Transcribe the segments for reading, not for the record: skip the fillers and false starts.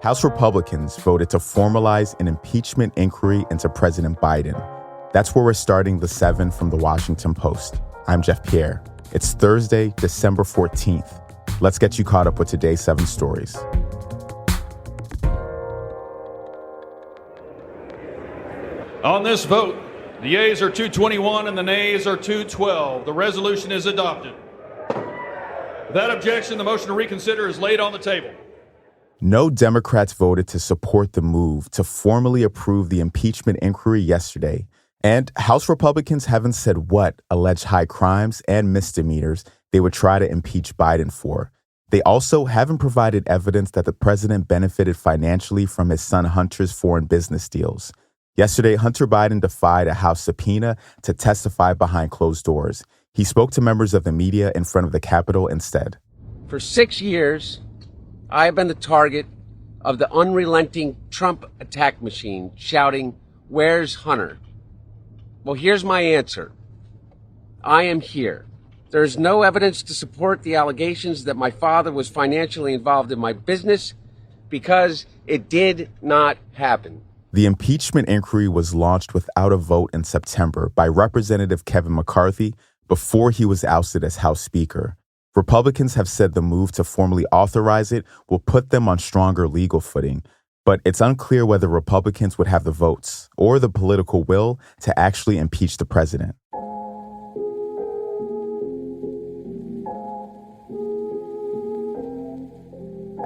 House Republicans voted to formalize an impeachment inquiry into President Biden. That's where we're starting the 7 from the Washington Post. I'm Jeff Pierre. It's Thursday, December 14th. Let's get you caught up with today's 7 stories. On this vote, the yeas are 221 and the nays are 212. The resolution is adopted. Without objection, the motion to reconsider is laid on the table. No Democrats voted to support the move to formally approve the impeachment inquiry yesterday. And House Republicans haven't said what alleged high crimes and misdemeanors they would try to impeach Biden for. They also haven't provided evidence that the president benefited financially from his son Hunter's foreign business deals. Yesterday, Hunter Biden defied a House subpoena to testify behind closed doors. He spoke to members of the media in front of the Capitol instead. For 6 years, I have been the target of the unrelenting Trump attack machine shouting, "Where's Hunter?" Well, here's my answer. I am here. There is no evidence to support the allegations that my father was financially involved in my business because it did not happen. The impeachment inquiry was launched without a vote in September by Representative Kevin McCarthy before he was ousted as House Speaker. Republicans have said the move to formally authorize it will put them on stronger legal footing, but it's unclear whether Republicans would have the votes or the political will to actually impeach the president.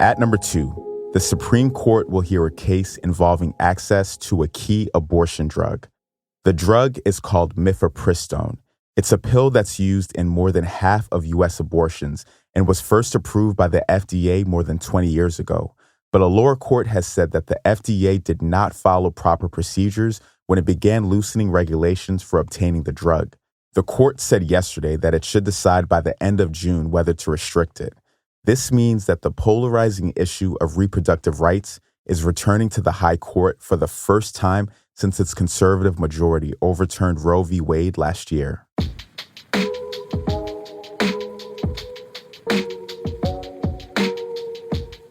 At number 2, the Supreme Court will hear a case involving access to a key abortion drug. The drug is called mifepristone. It's a pill that's used in more than half of U.S. abortions and was first approved by the FDA more than 20 years ago. But a lower court has said that the FDA did not follow proper procedures when it began loosening regulations for obtaining the drug. The court said yesterday that it should decide by the end of June whether to restrict it. This means that the polarizing issue of reproductive rights is returning to the High Court for the first time since its conservative majority overturned Roe v. Wade last year.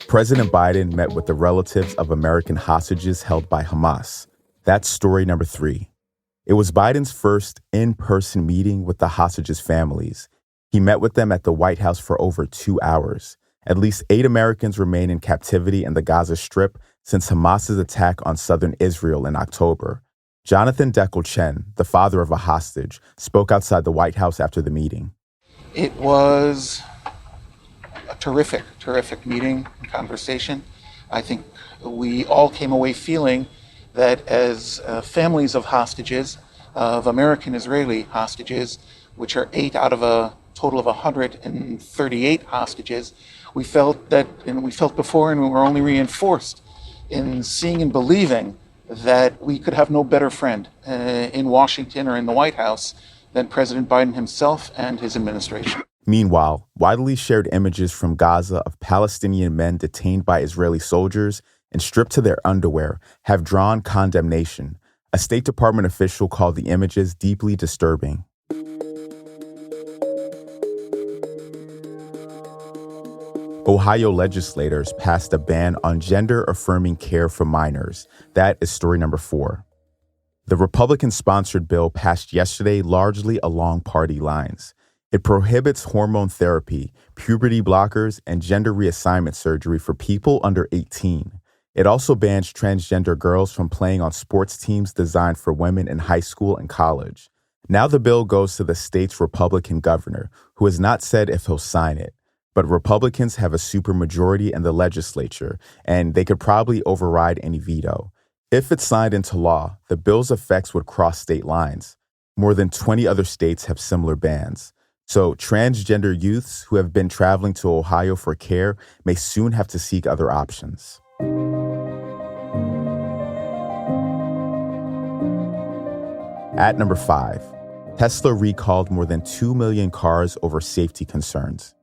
President Biden met with the relatives of American hostages held by Hamas. That's story number 3. It was Biden's first in-person meeting with the hostages' families. He met with them at the White House for over 2 hours. At least 8 Americans remain in captivity in the Gaza Strip since Hamas's attack on southern Israel in October. Jonathan Dekel-Chen, the father of a hostage, spoke outside the White House after the meeting. It was a terrific meeting and conversation. I think we all came away feeling that as families of hostages, of American-Israeli hostages, which are 8 out of a total of 138 hostages, we felt that, and we felt before, and we were only reinforced in seeing and believing that we could have no better friend in Washington or in the White House than President Biden himself and his administration. Meanwhile, widely shared images from Gaza of Palestinian men detained by Israeli soldiers and stripped to their underwear have drawn condemnation. A State Department official called the images deeply disturbing. Ohio legislators passed a ban on gender-affirming care for minors. That is story number 4. The Republican-sponsored bill passed yesterday largely along party lines. It prohibits hormone therapy, puberty blockers, and gender reassignment surgery for people under 18. It also bans transgender girls from playing on sports teams designed for women in high school and college. Now the bill goes to the state's Republican governor, who has not said if he'll sign it. But Republicans have a supermajority in the legislature, and they could probably override any veto. If it's signed into law, the bill's effects would cross state lines. More than 20 other states have similar bans. So transgender youths who have been traveling to Ohio for care may soon have to seek other options. At number 5, Tesla recalled more than 2 million cars over safety concerns.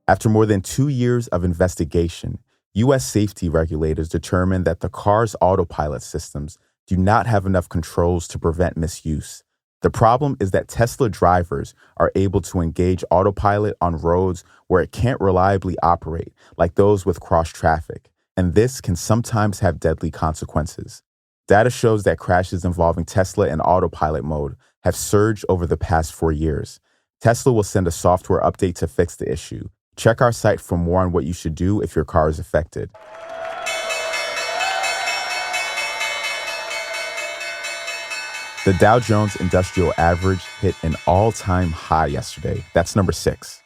After more than 2 years of investigation, U.S. safety regulators determined that the car's autopilot systems do not have enough controls to prevent misuse. The problem is that Tesla drivers are able to engage autopilot on roads where it can't reliably operate, like those with cross traffic. and this can sometimes have deadly consequences. Data shows that crashes involving Tesla in autopilot mode have surged over the past 4 years. Tesla will send a software update to fix the issue. Check our site for more on what you should do if your car is affected. The Dow Jones Industrial Average hit an all-time high yesterday. That's number 6.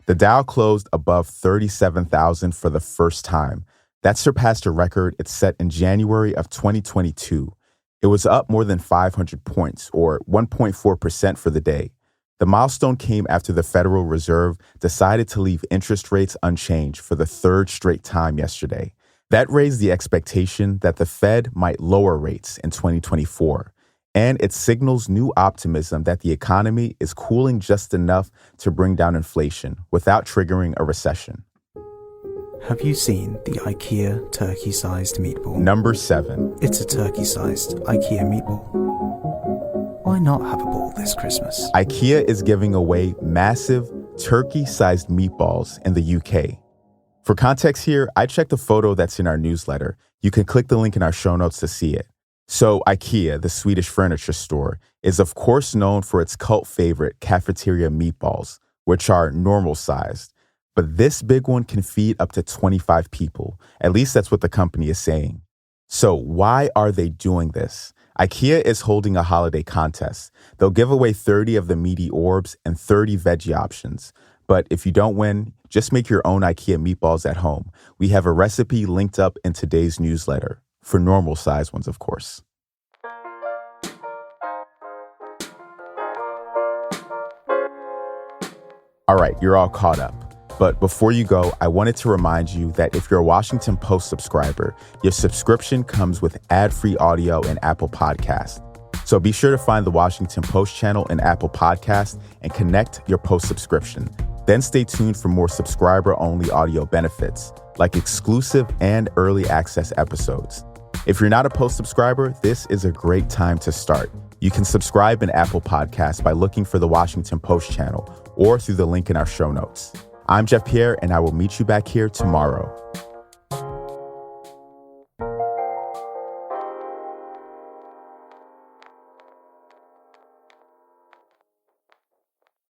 The Dow closed above 37,000 for the first time. That surpassed a record it set in January of 2022. It was up more than 500 points, or 1.4% for the day. The milestone came after the Federal Reserve decided to leave interest rates unchanged for the third straight time yesterday. That raised the expectation that the Fed might lower rates in 2024, and it signals new optimism that the economy is cooling just enough to bring down inflation without triggering a recession. Have you seen the IKEA turkey-sized meatball? Number 7. It's a turkey-sized IKEA meatball. Why not have a ball this Christmas? IKEA is giving away massive turkey-sized meatballs in the UK. For context here, I checked the photo that's in our newsletter. You can click the link in our show notes to see it. So IKEA, the Swedish furniture store, is of course known for its cult favorite cafeteria meatballs, which are normal-sized. But this big one can feed up to 25 people. At least that's what the company is saying. So why are they doing this? IKEA is holding a holiday contest. They'll give away 30 of the meaty orbs and 30 veggie options. But if you don't win, just make your own IKEA meatballs at home. We have a recipe linked up in today's newsletter, for normal size ones, of course. All right, you're all caught up. But before you go, I wanted to remind you that if you're a Washington Post subscriber, your subscription comes with ad-free audio in Apple Podcasts. So be sure to find the Washington Post channel in Apple Podcasts and connect your Post subscription. Then stay tuned for more subscriber-only audio benefits, like exclusive and early access episodes. If you're not a Post subscriber, this is a great time to start. You can subscribe in Apple Podcasts by looking for the Washington Post channel or through the link in our show notes. I'm Jeff Pierre, and I will meet you back here tomorrow.